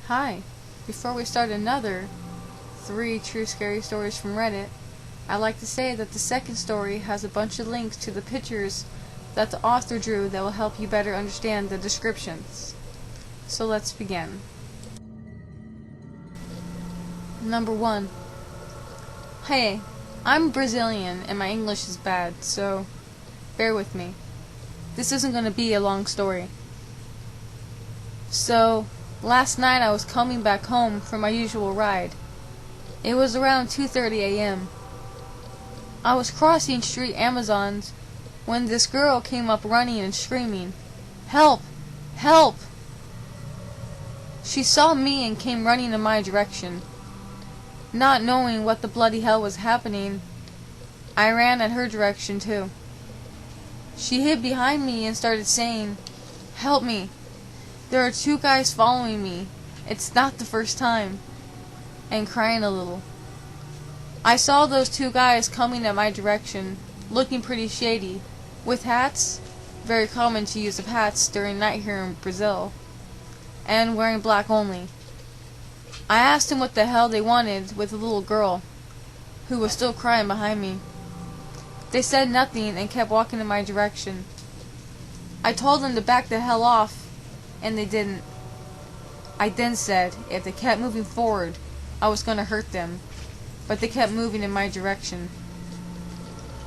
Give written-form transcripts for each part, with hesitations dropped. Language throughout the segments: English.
Hi. Before we start another 3 true scary stories from Reddit, I'd like to say that the second story has a bunch of links to the pictures that the author drew that will help you better understand the descriptions. So let's begin. Number 1. Hey, I'm Brazilian and my English is bad, so bear with me. This isn't going to be a long story. So, last night I was coming back home from my usual ride. It was around 2:30 a.m. I was crossing Street Amazons when this girl came up running and screaming, "Help! Help!" She saw me and came running in my direction. Not knowing what the bloody hell was happening, I ran in her direction too. She hid behind me and started saying, "Help me! There are 2 guys following me. It's not the first time," and crying a little. I saw those 2 guys coming at my direction, looking pretty shady, with hats, very common to use of hats during night here in Brazil, and wearing black only. I asked them what the hell they wanted with a little girl, who was still crying behind me. They said nothing and kept walking in my direction. I told them to back the hell off, and they didn't. I then said if they kept moving forward, I was going to hurt them, but they kept moving in my direction.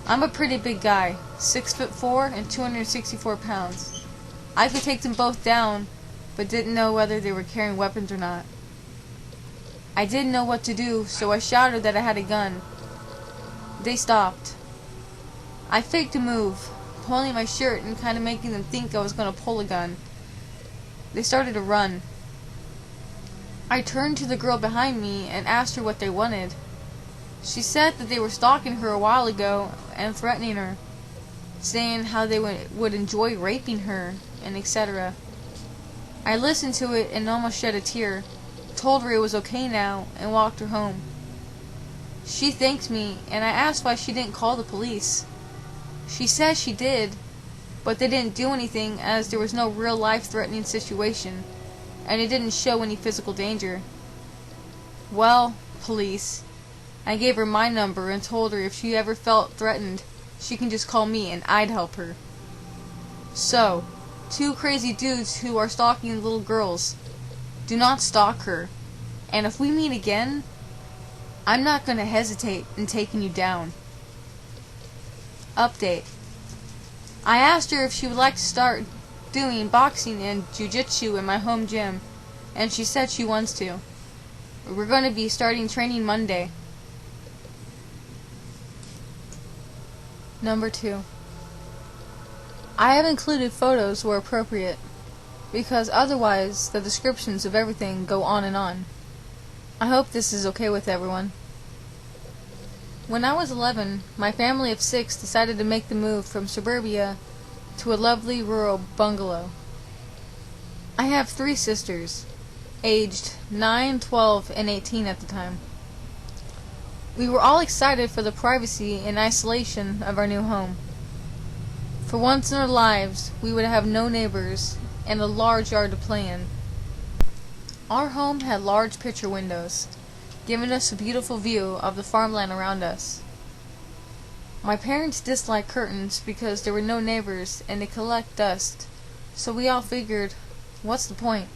I'm a pretty big guy, 6'4" and 264 pounds. I could take them both down, but didn't know whether they were carrying weapons or not. I didn't know what to do, so I shouted that I had a gun. They stopped. I faked a move, pulling my shirt and kind of making them think I was going to pull a gun. They started to run. I turned to the girl behind me and asked her what they wanted. She said that they were stalking her a while ago and threatening her, saying how they would enjoy raping her, and etc. I listened to it and almost shed a tear, told her it was okay now, and walked her home. She thanked me, and I asked why she didn't call the police. She said she did, but they didn't do anything as there was no real life-threatening situation, and it didn't show any physical danger. Well, police, I gave her my number and told her if she ever felt threatened, she can just call me and I'd help her. So, 2 crazy dudes who are stalking little girls, do not stalk her, and if we meet again, I'm not going to hesitate in taking you down. Update. I asked her if she would like to start doing boxing and jiu-jitsu in my home gym, and she said she wants to. We're going to be starting training Monday. Number 2. I have included photos where appropriate, because otherwise the descriptions of everything go on and on. I hope this is okay with everyone. When I was 11, my family of 6 decided to make the move from suburbia to a lovely rural bungalow. I have 3 sisters, aged 9, 12, and 18 at the time. We were all excited for the privacy and isolation of our new home. For once in our lives, we would have no neighbors and a large yard to play in. Our home had large picture windows, giving us a beautiful view of the farmland around us. My parents disliked curtains because there were no neighbors and they collect dust, so we all figured, what's the point?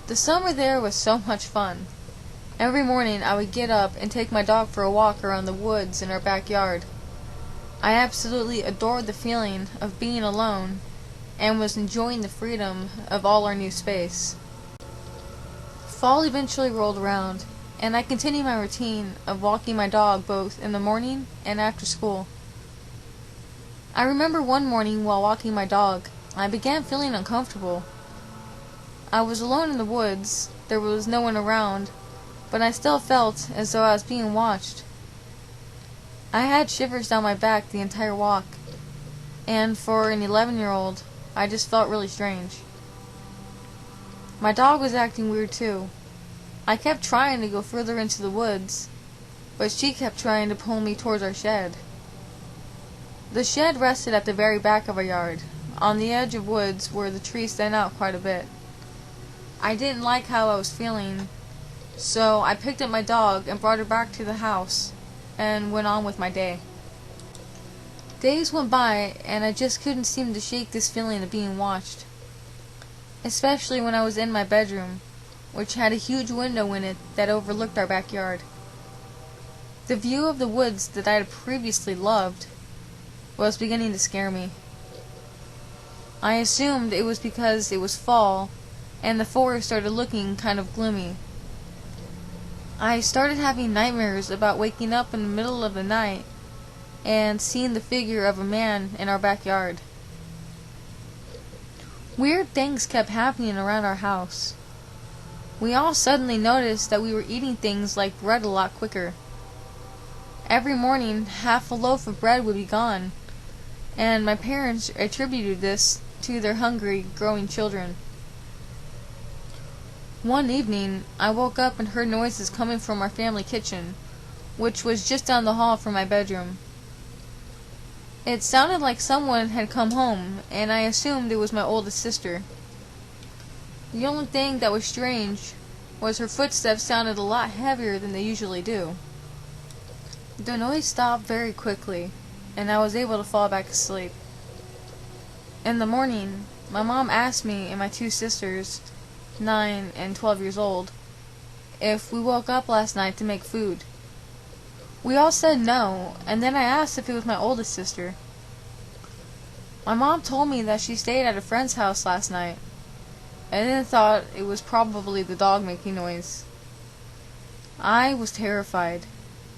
The summer there was so much fun. Every morning I would get up and take my dog for a walk around the woods in our backyard. I absolutely adored the feeling of being alone and was enjoying the freedom of all our new space. Fall eventually rolled around, and I continued my routine of walking my dog both in the morning and after school. I remember one morning while walking my dog, I began feeling uncomfortable. I was alone in the woods, there was no one around, but I still felt as though I was being watched. I had shivers down my back the entire walk, and for an 11-year-old, I just felt really strange. My dog was acting weird too. I kept trying to go further into the woods, but she kept trying to pull me towards our shed. The shed rested at the very back of our yard, on the edge of woods where the trees stand out quite a bit. I didn't like how I was feeling, so I picked up my dog and brought her back to the house and went on with my day. Days went by and I just couldn't seem to shake this feeling of being watched, especially when I was in my bedroom, which had a huge window in it that overlooked our backyard. The view of the woods that I had previously loved was beginning to scare me. I assumed it was because it was fall and the forest started looking kind of gloomy. I started having nightmares about waking up in the middle of the night and seeing the figure of a man in our backyard. Weird things kept happening around our house. We all suddenly noticed that we were eating things like bread a lot quicker. Every morning, half a loaf of bread would be gone, and my parents attributed this to their hungry, growing children. One evening, I woke up and heard noises coming from our family kitchen, which was just down the hall from my bedroom. It sounded like someone had come home, and I assumed it was my oldest sister. The only thing that was strange was her footsteps sounded a lot heavier than they usually do. The noise stopped very quickly, and I was able to fall back asleep. In the morning, my mom asked me and my two sisters, 9 and 12 years old, if we woke up last night to make food. We all said no, and then I asked if it was my oldest sister. My mom told me that she stayed at a friend's house last night, and then thought it was probably the dog making noise. I was terrified.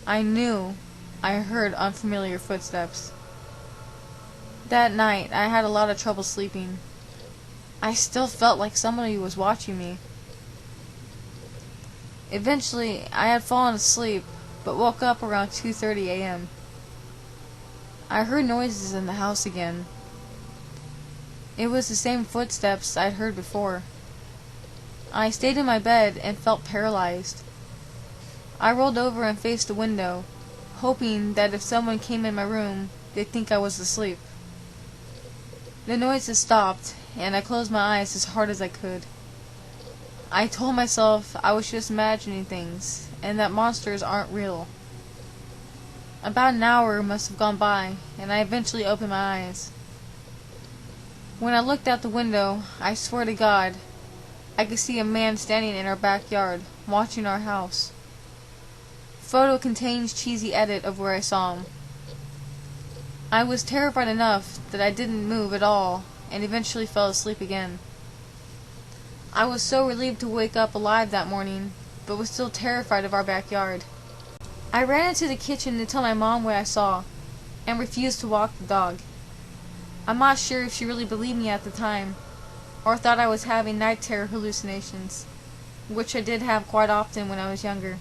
I knew I heard unfamiliar footsteps. That night, I had a lot of trouble sleeping. I still felt like somebody was watching me. Eventually, I had fallen asleep, but woke up around 2:30 a.m. I heard noises in the house again. It was the same footsteps I'd heard before. I stayed in my bed and felt paralyzed. I rolled over and faced the window, hoping that if someone came in my room, they'd think I was asleep. The noises stopped, and I closed my eyes as hard as I could. I told myself I was just imagining things, and that monsters aren't real. About an hour must have gone by, and I eventually opened my eyes. When I looked out the window, I swear to God, I could see a man standing in our backyard, watching our house. Photo contains cheesy edit of where I saw him. I was terrified enough that I didn't move at all, and eventually fell asleep again. I was so relieved to wake up alive that morning, but was still terrified of our backyard. I ran into the kitchen to tell my mom what I saw, and refused to walk the dog. I'm not sure if she really believed me at the time, or thought I was having night terror hallucinations, which I did have quite often when I was younger.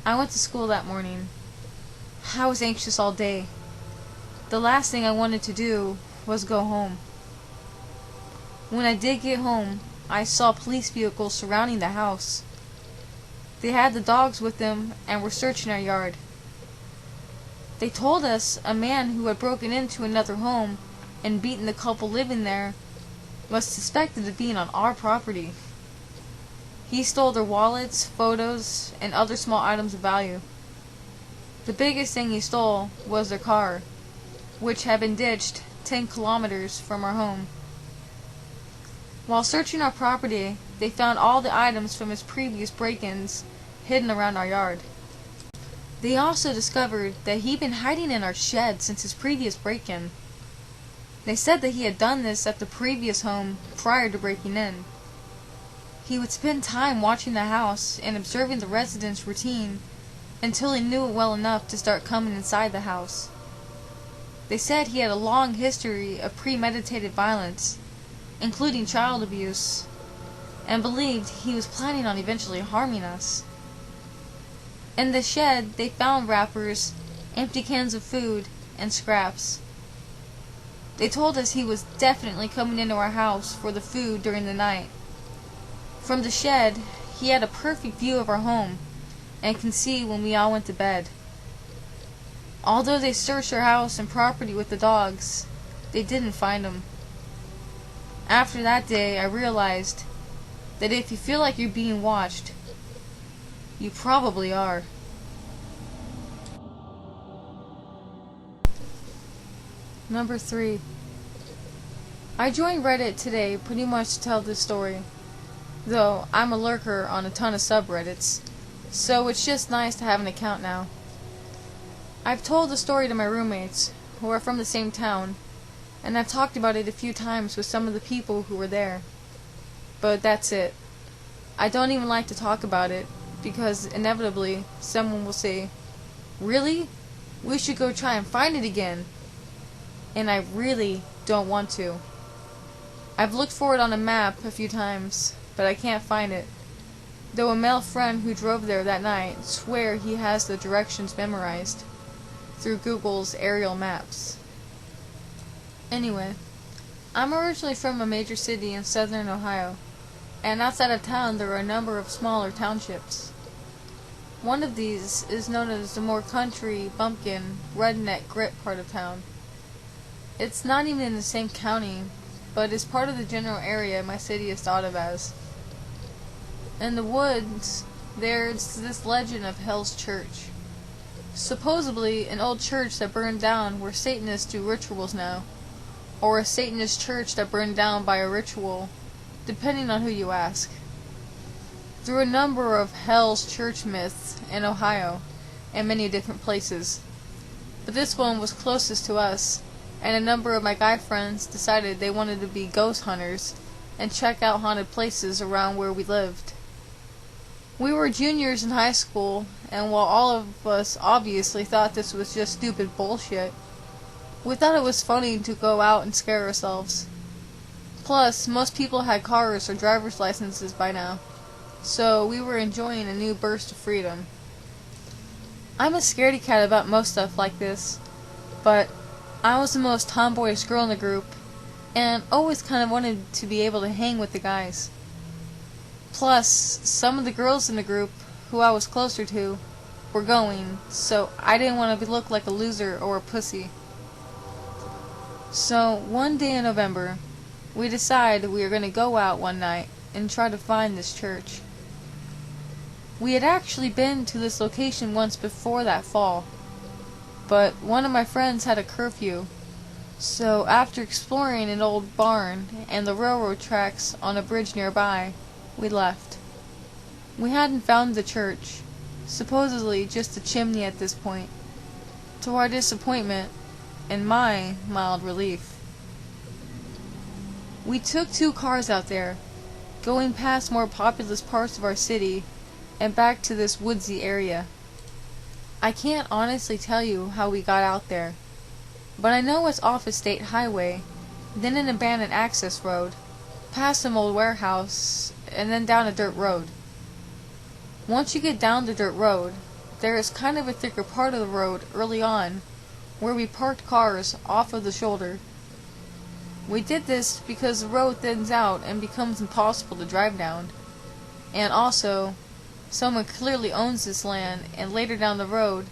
I went to school that morning. I was anxious all day. The last thing I wanted to do was go home. When I did get home, I saw police vehicles surrounding the house. They had the dogs with them and were searching our yard. They told us a man who had broken into another home and beaten the couple living there was suspected of being on our property. He stole their wallets, photos, and other small items of value. The biggest thing he stole was their car, which had been ditched 10 kilometers from our home. While searching our property, they found all the items from his previous break-ins hidden around our yard. They also discovered that he'd been hiding in our shed since his previous break-in. They said that he had done this at the previous home prior to breaking in. He would spend time watching the house and observing the residents' routine until he knew it well enough to start coming inside the house. They said he had a long history of premeditated violence, including child abuse, and believed he was planning on eventually harming us. In the shed, they found wrappers, empty cans of food, and scraps. They told us he was definitely coming into our house for the food during the night. From the shed, he had a perfect view of our home, and could see when we all went to bed. Although they searched our house and property with the dogs, they didn't find him. After that day, I realized that if you feel like you're being watched, you probably are. Number 3. I joined Reddit today pretty much to tell this story, though I'm a lurker on a ton of subreddits, so it's just nice to have an account now. I've told the story to my roommates, who are from the same town, and I've talked about it a few times with some of the people who were there. But that's it. I don't even like to talk about it, because inevitably someone will say, "Really? We should go try and find it again." And I really don't want to. I've looked for it on a map a few times, but I can't find it, though a male friend who drove there that night swear he has the directions memorized through Google's aerial maps. Anyway, I'm originally from a major city in southern Ohio, and outside of town there are a number of smaller townships. One of these is known as the more country, bumpkin, redneck grit part of town. It's not even in the same county, but is part of the general area my city is thought of as. In the woods, there's this legend of Hell's Church. Supposedly an old church that burned down where Satanists do rituals now, or a Satanist church that burned down by a ritual, depending on who you ask. There are a number of Hell's Church myths in Ohio and many different places, but this one was closest to us, and a number of my guy friends decided they wanted to be ghost hunters and check out haunted places around where we lived. We were juniors in high school, and while all of us obviously thought this was just stupid bullshit, we thought it was funny to go out and scare ourselves. Plus, most people had cars or driver's licenses by now, so we were enjoying a new burst of freedom. I'm a scaredy cat about most stuff like this, but I was the most tomboyish girl in the group, and always kind of wanted to be able to hang with the guys. Plus, some of the girls in the group, who I was closer to, were going, so I didn't want to look like a loser or a pussy. So, one day in November, we decided we were going to go out one night and try to find this church. We had actually been to this location once before that fall, but one of my friends had a curfew, so after exploring an old barn and the railroad tracks on a bridge nearby, we left. We hadn't found the church, supposedly just a chimney at this point, to our disappointment and my mild relief. We took 2 cars out there, going past more populous parts of our city and back to this woodsy area. I can't honestly tell you how we got out there, but I know it's off a state highway, then an abandoned access road, past some old warehouse, and then down a dirt road. Once you get down the dirt road, there is kind of a thicker part of the road early on, where we parked cars off of the shoulder. We did this because the road thins out and becomes impossible to drive down, and also, someone clearly owns this land, and later down the road,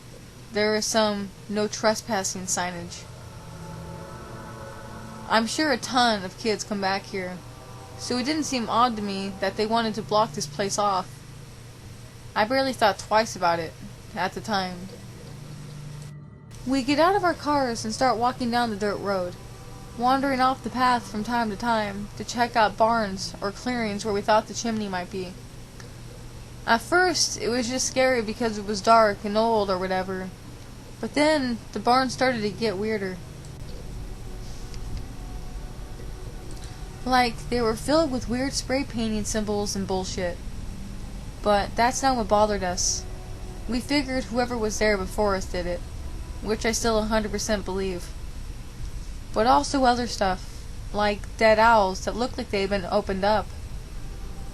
there is some no trespassing signage. I'm sure a ton of kids come back here, so it didn't seem odd to me that they wanted to block this place off. I barely thought twice about it at the time. We get out of our cars and start walking down the dirt road, wandering off the path from time to time to check out barns or clearings where we thought the chimney might be. At first, it was just scary because it was dark and old or whatever, but then the barn started to get weirder. Like, they were filled with weird spray painting symbols and bullshit. But that's not what bothered us. We figured whoever was there before us did it, which I still 100% believe. But also other stuff, like dead owls that looked like they had been opened up,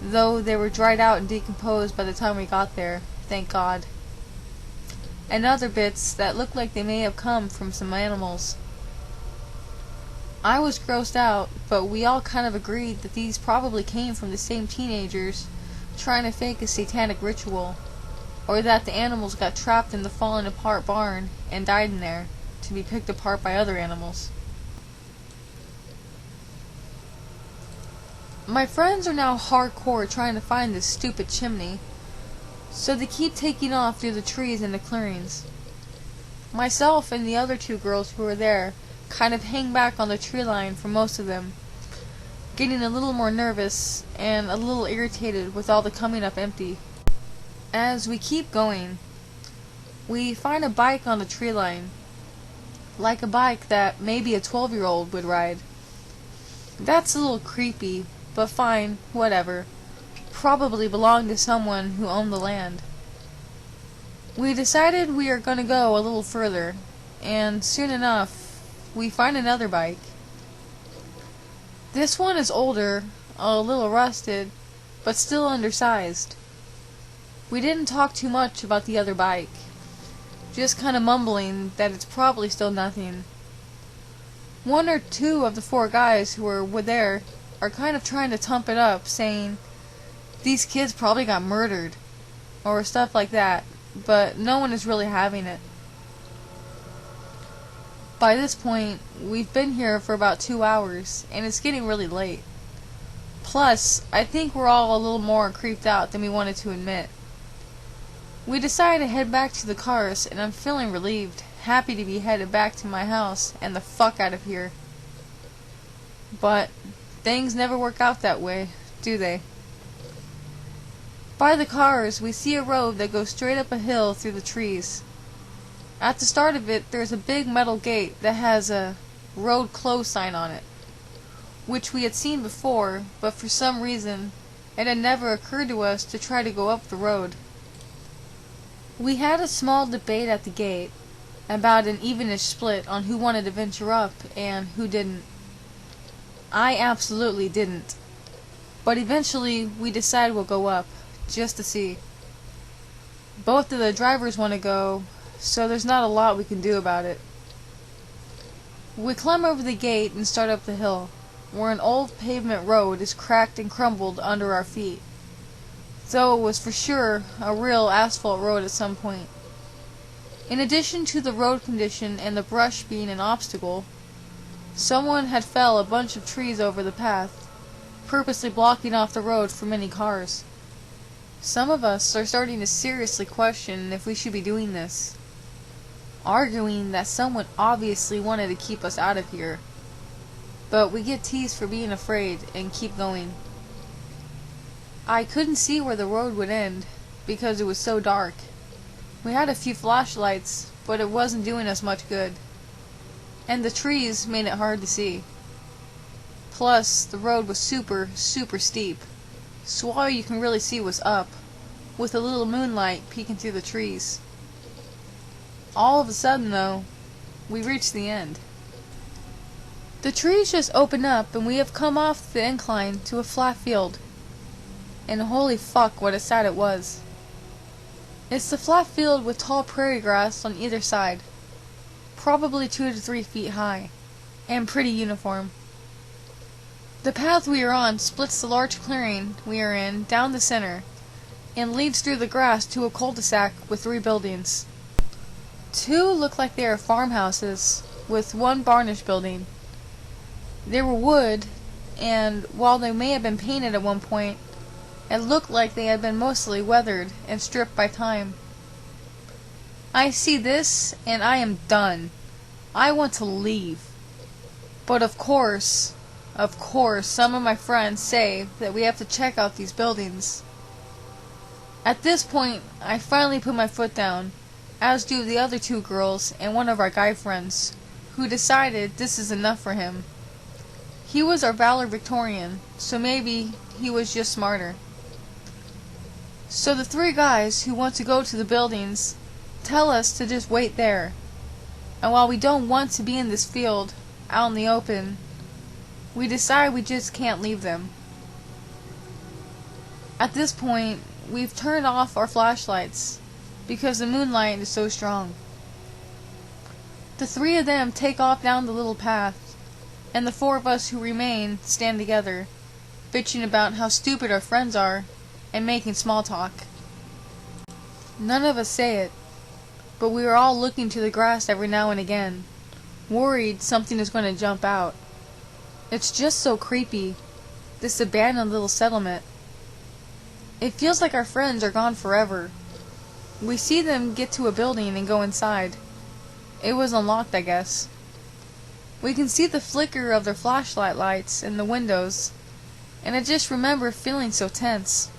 though they were dried out and decomposed by the time we got there, thank God. And other bits that looked like they may have come from some animals. I was grossed out, but we all kind of agreed that these probably came from the same teenagers trying to fake a satanic ritual, or that the animals got trapped in the fallen apart barn and died in there, to be picked apart by other animals. My friends are now hardcore trying to find this stupid chimney, so they keep taking off through the trees and the clearings. Myself and the other two girls who were there kind of hang back on the tree line for most of them, getting a little more nervous and a little irritated with all the coming up empty. As we keep going, we find a bike on the tree line, like a bike that maybe a 12-year-old would ride. That's a little creepy, but fine, whatever. Probably belonged to someone who owned the land. We decided we are going to go a little further, and soon enough, we find another bike. This one is older, a little rusted, but still undersized. We didn't talk too much about the other bike, just kind of mumbling that it's probably still nothing. One or two of the four guys who were there are kind of trying to tump it up, saying, "These kids probably got murdered," or stuff like that, but no one is really having it. By this point, we've been here for about 2 hours, and it's getting really late. Plus, I think we're all a little more creeped out than we wanted to admit. We decided to head back to the cars, and I'm feeling relieved, happy to be headed back to my house and the fuck out of here. But things never work out that way, do they? By the cars, we see a road that goes straight up a hill through the trees. At the start of it, there's a big metal gate that has a "Road Closed" sign on it, which we had seen before, but for some reason, it had never occurred to us to try to go up the road. We had a small debate at the gate about an evenish split on who wanted to venture up and who didn't. I absolutely didn't. But eventually we decided we'll go up, just to see. Both of the drivers want to go, so there's not a lot we can do about it. We climb over the gate and start up the hill, where an old pavement road is cracked and crumbled under our feet, though it was for sure a real asphalt road at some point. In addition to the road condition and the brush being an obstacle, someone had felled a bunch of trees over the path, purposely blocking off the road for many cars. Some of us are starting to seriously question if we should be doing this, arguing that someone obviously wanted to keep us out of here, but we get teased for being afraid and keep going. I couldn't see where the road would end because it was so dark. We had a few flashlights, but it wasn't doing us much good, and the trees made it hard to see. Plus, the road was super steep, so all you can really see was up, with a little moonlight peeking through the trees. All of a sudden, though, we reached the end. The trees just open up, and we have come off the incline to a flat field. And holy fuck, what a sight it was. It's the flat field with tall prairie grass on either side, probably 2 to 3 feet high, and pretty uniform. The path we are on splits the large clearing we are in down the center, and leads through the grass to a cul-de-sac with 3 buildings. 2 look like they are farmhouses, with 1 barnish building. They were wood, and while they may have been painted at one point, it looked like they had been mostly weathered and stripped by time. I see this, and I am done. I want to leave. But of course, some of my friends say that we have to check out these buildings. At this point, I finally put my foot down, as do the other 2 girls and one of our guy friends, who decided this is enough for him. He was our valedictorian, so maybe he was just smarter. So the 3 guys who want to go to the buildings tell us to just wait there. And while we don't want to be in this field, out in the open, we decide we just can't leave them. At this point, we've turned off our flashlights, because the moonlight is so strong. The 3 of them take off down the little path, and the 4 of us who remain stand together, bitching about how stupid our friends are, and making small talk. None of us say it, but we are all looking to the grass every now and again, worried something is going to jump out. It's just so creepy, this abandoned little settlement. It feels like our friends are gone forever. We see them get to a building and go inside. It was unlocked, I guess. We can see the flicker of their flashlight lights in the windows, and I just remember feeling so tense.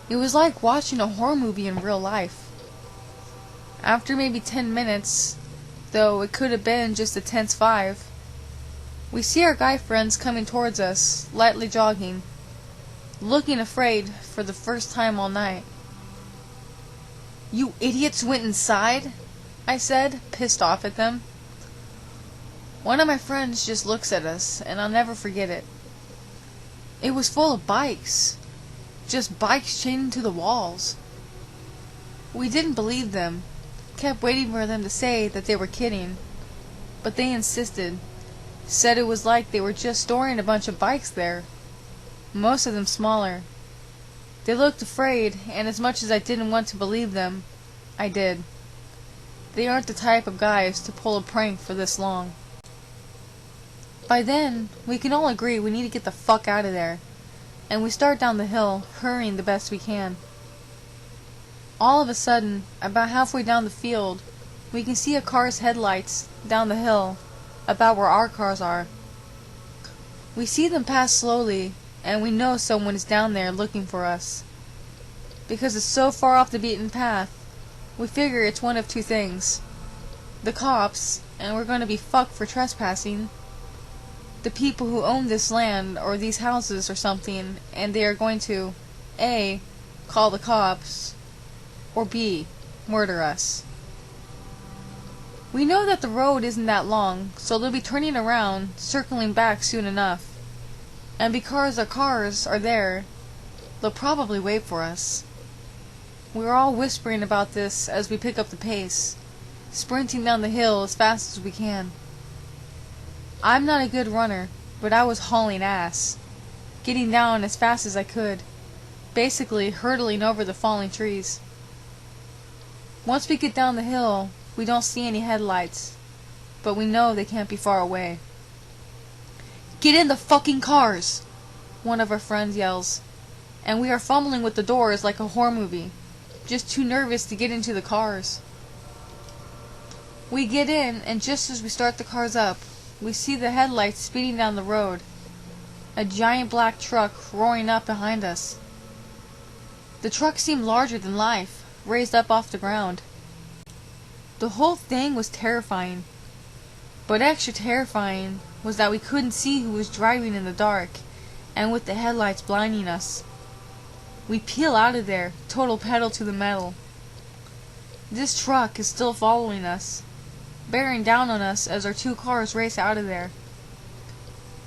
It was like watching a horror movie in real life. After maybe 10 minutes, though it could have been just a tense 5, we see our guy friends coming towards us, lightly jogging, looking afraid for the first time all night. "You idiots went inside?" I said, pissed off at them. One of my friends just looks at us, and I'll never forget it. It was full of bikes. Just bikes chained to the walls. We didn't believe them, kept waiting for them to say that they were kidding, but they insisted, said it was like they were just storing a bunch of bikes there, most of them smaller. They looked afraid, and as much as I didn't want to believe them, I did. They aren't the type of guys to pull a prank for this long. By then, we can all agree we need to get the fuck out of there, and we start down the hill, hurrying the best we can. All of a sudden, about halfway down the field, we can see a car's headlights down the hill, about where our cars are. We see them pass slowly, and we know someone is down there looking for us. Because it's so far off the beaten path, we figure it's one of two things. The cops, and we're going to be fucked for trespassing. The people who own this land or these houses or something, and they are going to A. call the cops, or B. murder us. We know that the road isn't that long, so they'll be turning around, circling back soon enough. And because our cars are there, they'll probably wait for us. We're all whispering about this as we pick up the pace, sprinting down the hill as fast as we can. I'm not a good runner, but I was hauling ass, getting down as fast as I could, basically hurtling over the falling trees. Once we get down the hill, we don't see any headlights, but we know they can't be far away. "Get in the fucking cars!" one of our friends yells, and we are fumbling with the doors like a horror movie, just too nervous to get into the cars. We get in, and just as we start the cars up, we see the headlights speeding down the road, a giant black truck roaring up behind us. The truck seemed larger than life, raised up off the ground. The whole thing was terrifying, but extra terrifying was that we couldn't see who was driving in the dark, and with the headlights blinding us. We peel out of there, total pedal to the metal. This truck is still following us, bearing down on us as our two cars race out of there.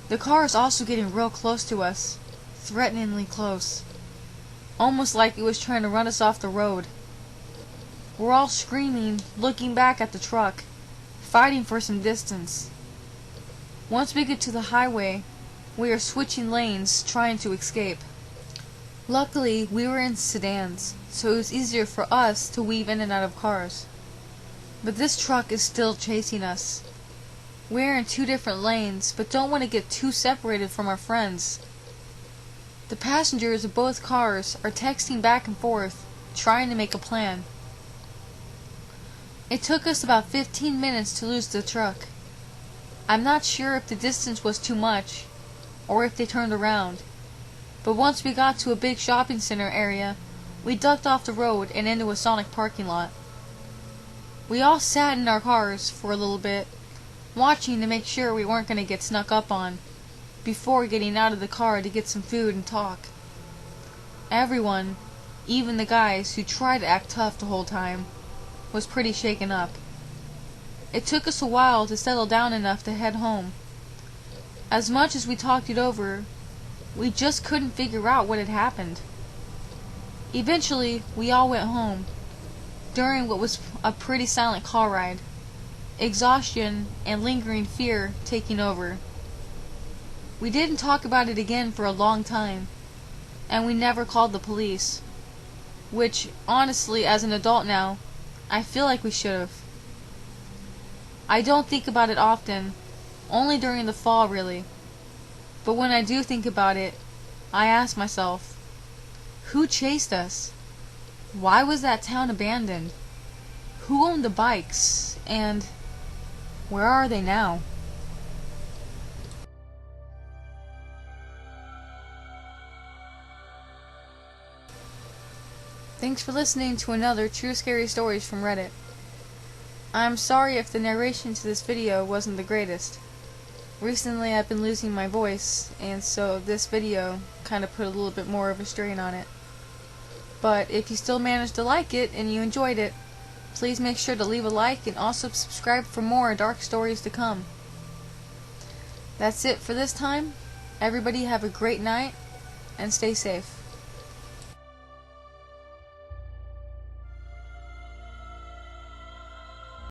The car is also getting real close to us, threateningly close, almost like it was trying to run us off the road. We're all screaming, looking back at the truck, fighting for some distance. Once we get to the highway, we are switching lanes, trying to escape. Luckily, we were in sedans, so it was easier for us to weave in and out of cars. But this truck is still chasing us. We're in two different lanes, but don't want to get too separated from our friends. The passengers of both cars are texting back and forth, trying to make a plan. It took us about 15 minutes to lose the truck. I'm not sure if the distance was too much, or if they turned around. But once we got to a big shopping center area, we ducked off the road and into a Sonic parking lot. We all sat in our cars for a little bit, watching to make sure we weren't going to get snuck up on, before getting out of the car to get some food and talk. Everyone, even the guys who tried to act tough the whole time, was pretty shaken up. It took us a while to settle down enough to head home. As much as we talked it over, we just couldn't figure out what had happened. Eventually, we all went home, during what was a pretty silent car ride, exhaustion and lingering fear taking over. We didn't talk about it again for a long time, and we never called the police, which, honestly, as an adult now, I feel like we should have. I don't think about it often, only during the fall really, But when I do think about it, I ask myself, who chased us? Why was that town abandoned? Who owned the bikes? And where are they now? Thanks for listening to another True Scary Stories from Reddit. I'm sorry if the narration to this video wasn't the greatest. Recently I've been losing my voice, and so this video kind of put a little bit more of a strain on it. But if you still managed to like it and you enjoyed it, please make sure to leave a like and also subscribe for more dark stories to come. That's it for this time. Everybody have a great night and stay safe.